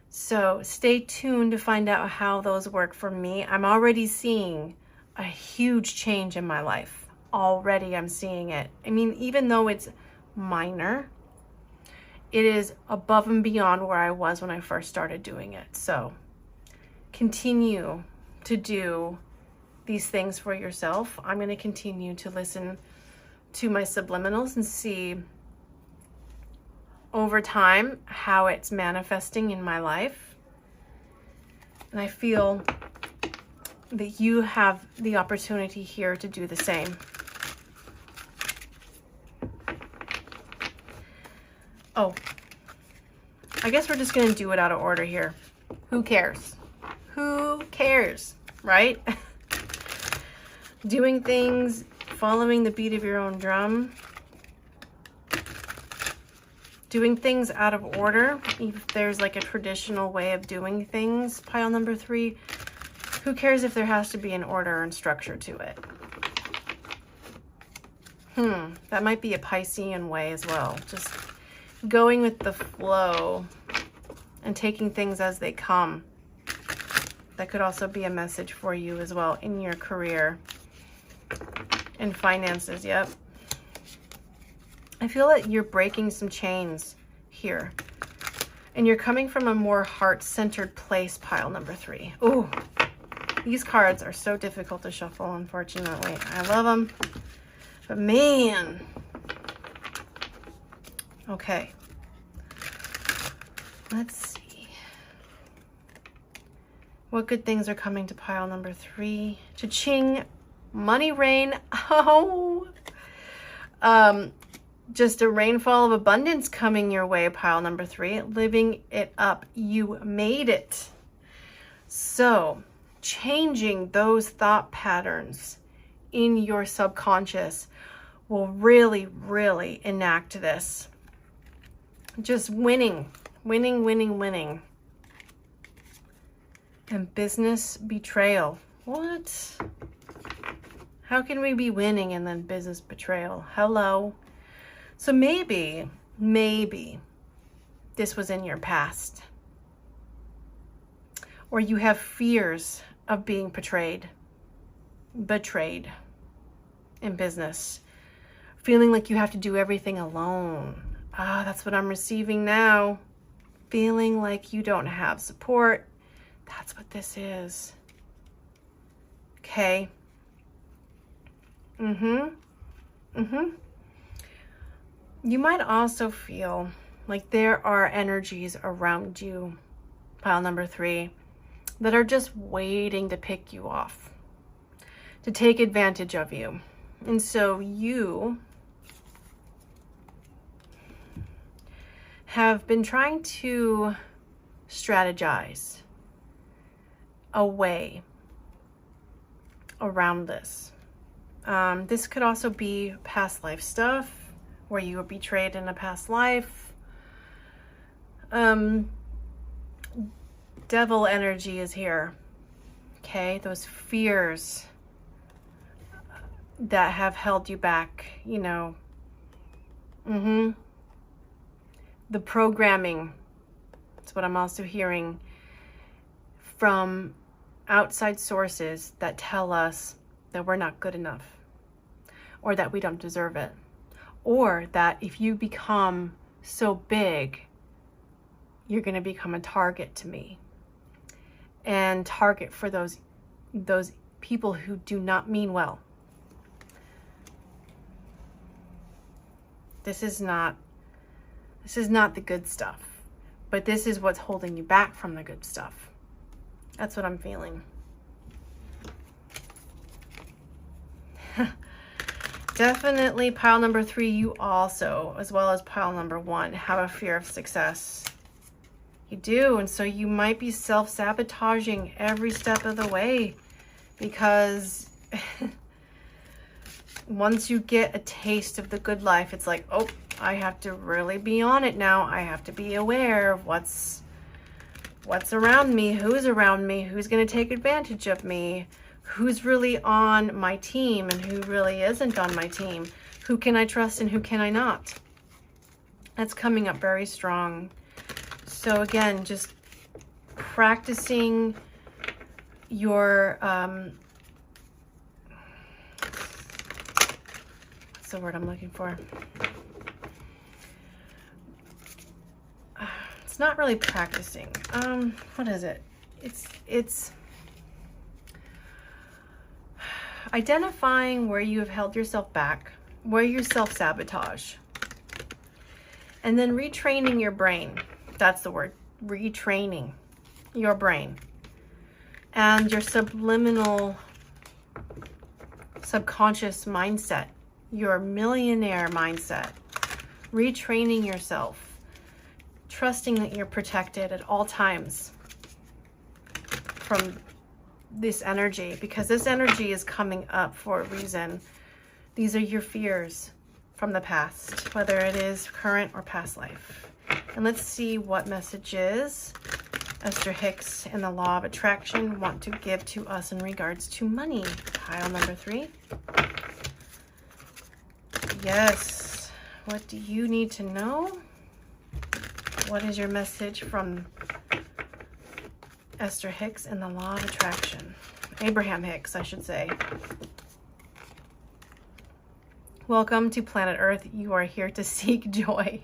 So stay tuned to find out how those work for me. I'm already seeing a huge change in my life. Already I'm seeing it. I mean, even though it's minor, it is above and beyond where I was when I first started doing it. So continue to do these things for yourself. I'm going to continue to listen to my subliminals and see over time how it's manifesting in my life. And I feel that you have the opportunity here to do the same. Oh, I guess we're just going to do it out of order here. Who cares? Who cares, right? Doing things, following the beat of your own drum. Doing things out of order, if there's like a traditional way of doing things, pile number 3, who cares if there has to be an order and structure to it? That might be a Piscean way as well. Just going with the flow and taking things as they come. That could also be a message for you as well in your career and finances. Yep. I feel that you're breaking some chains here. And you're coming from a more heart-centered place, pile number 3. Ooh, these cards are so difficult to shuffle, unfortunately. I love them. But man. Okay. Let's see. What good things are coming to pile number 3? Cha-ching. Money rain. Oh. Just a rainfall of abundance coming your way, pile number 3. Living it up. You made it. So, changing those thought patterns in your subconscious will really, really enact this. Just winning, winning, winning, winning. And business betrayal. What? How can we be winning and then business betrayal? Hello. So maybe this was in your past. Or you have fears of being betrayed in business. Feeling like you have to do everything alone. That's what I'm receiving now. Feeling like you don't have support. That's what this is. Okay. You might also feel like there are energies around you, pile number 3, that are just waiting to pick you off, to take advantage of you. And so you have been trying to strategize a way around this. This could also be past life stuff, where you were betrayed in a past life. Devil energy is here. Okay, those fears that have held you back, you know. The programming. That's what I'm also hearing from outside sources that tell us that we're not good enough, or that we don't deserve it. Or that if you become so big, you're going to become a target to me. And target for those people who do not mean well. This is not the good stuff. But this is what's holding you back from the good stuff. That's what I'm feeling. Definitely pile number 3, you also, as well as pile number 1, have a fear of success. You do, and so you might be self-sabotaging every step of the way, because once you get a taste of the good life, it's like, oh, I have to really be on it now. I have to be aware of what's around me, who's around me, who's going to take advantage of me, who's really on my team and who really isn't on my team. Who can I trust and who can I not? That's coming up very strong. So again, just practicing your, what's the word I'm looking for? It's not really practicing. What is it? It's identifying where you have held yourself back, where you self-sabotage, and then retraining your brain. That's the word, retraining your brain and your subliminal subconscious mindset, your millionaire mindset, retraining yourself, trusting that you're protected at all times from this energy, because this energy is coming up for a reason. These are your fears from the past, whether it is current or past life. And let's see what messages Esther Hicks and the Law of Attraction want to give to us in regards to money. Pile number 3. Yes. What do you need to know? What is your message from Esther Hicks and the Law of Attraction? Abraham Hicks, I should say. Welcome to planet Earth. You are here to seek joy.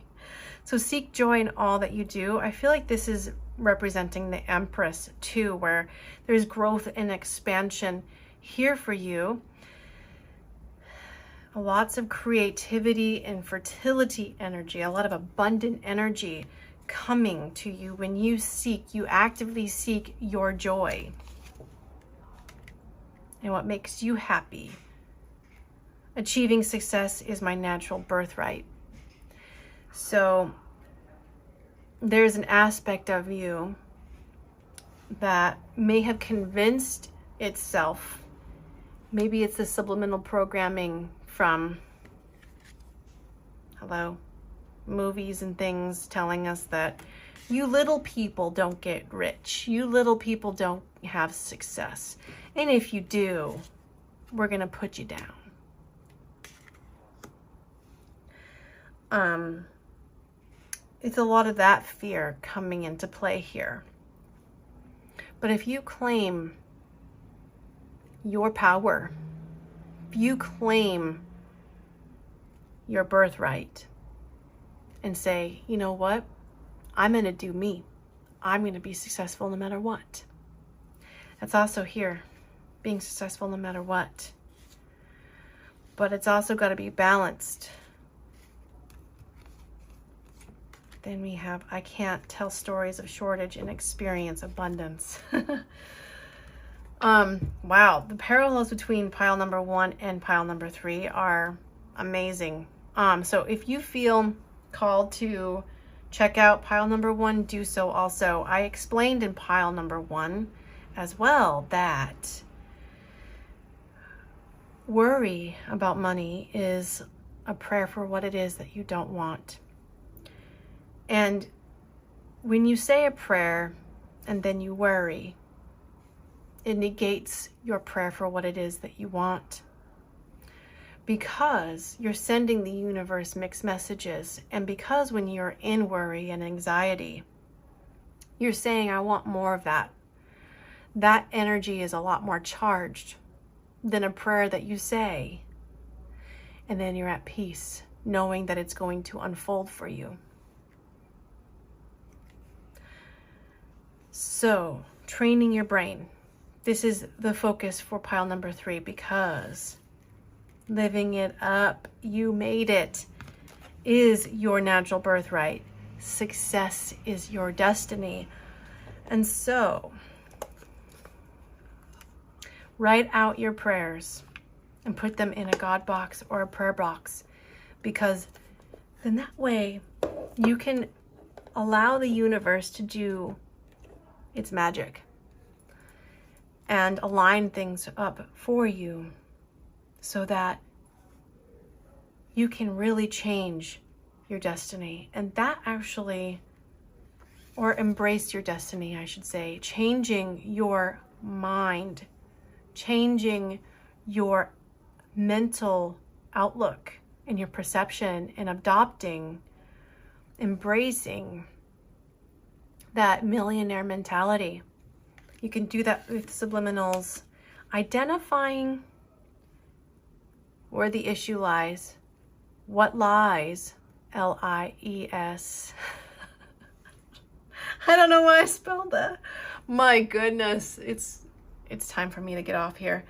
So seek joy in all that you do. I feel like this is representing the Empress too, where there's growth and expansion here for you. Lots of creativity and fertility energy, a lot of abundant energy coming to you when you seek, you actively seek your joy and what makes you happy. Achieving success is my natural birthright. So there's an aspect of you that may have convinced itself, maybe it's the subliminal programming from, movies and things telling us that you little people don't get rich. You little people don't have success. And if you do, we're going to put you down. It's a lot of that fear coming into play here. But if you claim your power, if you claim your birthright and say, you know what, I'm going to do me. I'm going to be successful no matter what. That's also here, being successful no matter what. But it's also got to be balanced. Then we have, I can't tell stories of shortage and experience abundance. Wow, the parallels between pile number 1 and pile number 3 are amazing. So if you feel called to check out pile number 1, do so also. I explained in pile number 1 as well that worry about money is a prayer for what it is that you don't want. And when you say a prayer and then you worry, it negates your prayer for what it is that you want. Because you're sending the universe mixed messages. And because when you're in worry and anxiety, you're saying, I want more of that. That energy is a lot more charged than a prayer that you say. And then you're at peace, knowing that it's going to unfold for you. So, training your brain. This is the focus for pile number 3, because living it up, you made it, is your natural birthright. Success is your destiny. And so, write out your prayers and put them in a God box or a prayer box, because then that way you can allow the universe to do its magic and align things up for you so that you can really change your destiny. And that actually, or embrace your destiny, I should say, changing your mind, changing your mental outlook and your perception, and adopting, embracing that millionaire mentality. You can do that with subliminals, identifying where the issue lies, what lies, L-I-E-S. I don't know why I spelled that. My goodness, it's time for me to get off here.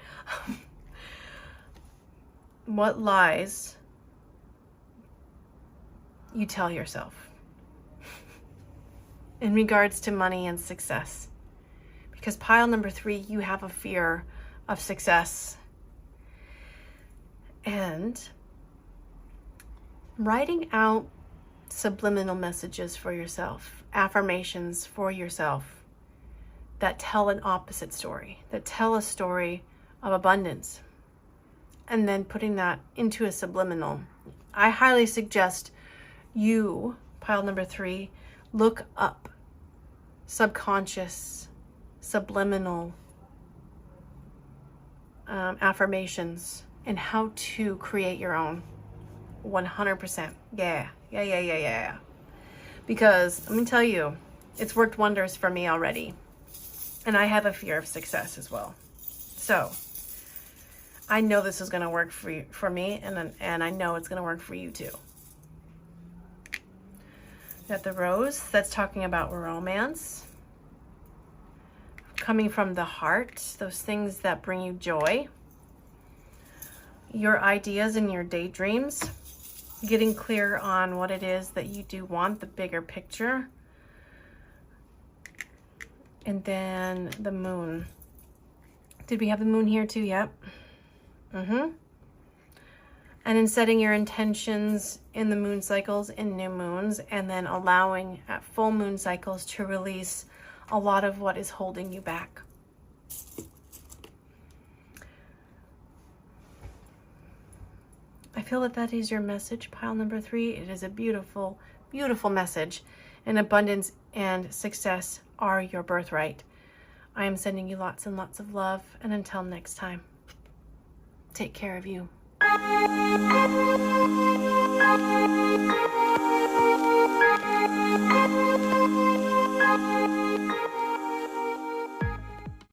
What lies you tell yourself in regards to money and success. Because because pile number 3, you have a fear of success. And writing out subliminal messages for yourself, affirmations for yourself that tell an opposite story, that tell a story of abundance, and then putting that into a subliminal. I highly suggest you, pile number 3, look up subconscious, subliminal affirmations and how to create your own. 100%. Yeah. Because let me tell you, it's worked wonders for me already. And I have a fear of success as well. So I know this is going to work for me, and I know it's going to work for you too. Got the rose, that's talking about romance. Coming from the heart, those things that bring you joy. Your ideas and your daydreams. Getting clear on what it is that you do want, the bigger picture. And then the moon. Did we have the moon here too? Yep. And in setting your intentions in the moon cycles, in new moons, and then allowing at full moon cycles to release a lot of what is holding you back. I feel that that is your message, pile number 3. It is a beautiful, beautiful message. And abundance and success are your birthright. I am sending you lots and lots of love. And until next time, take care of you.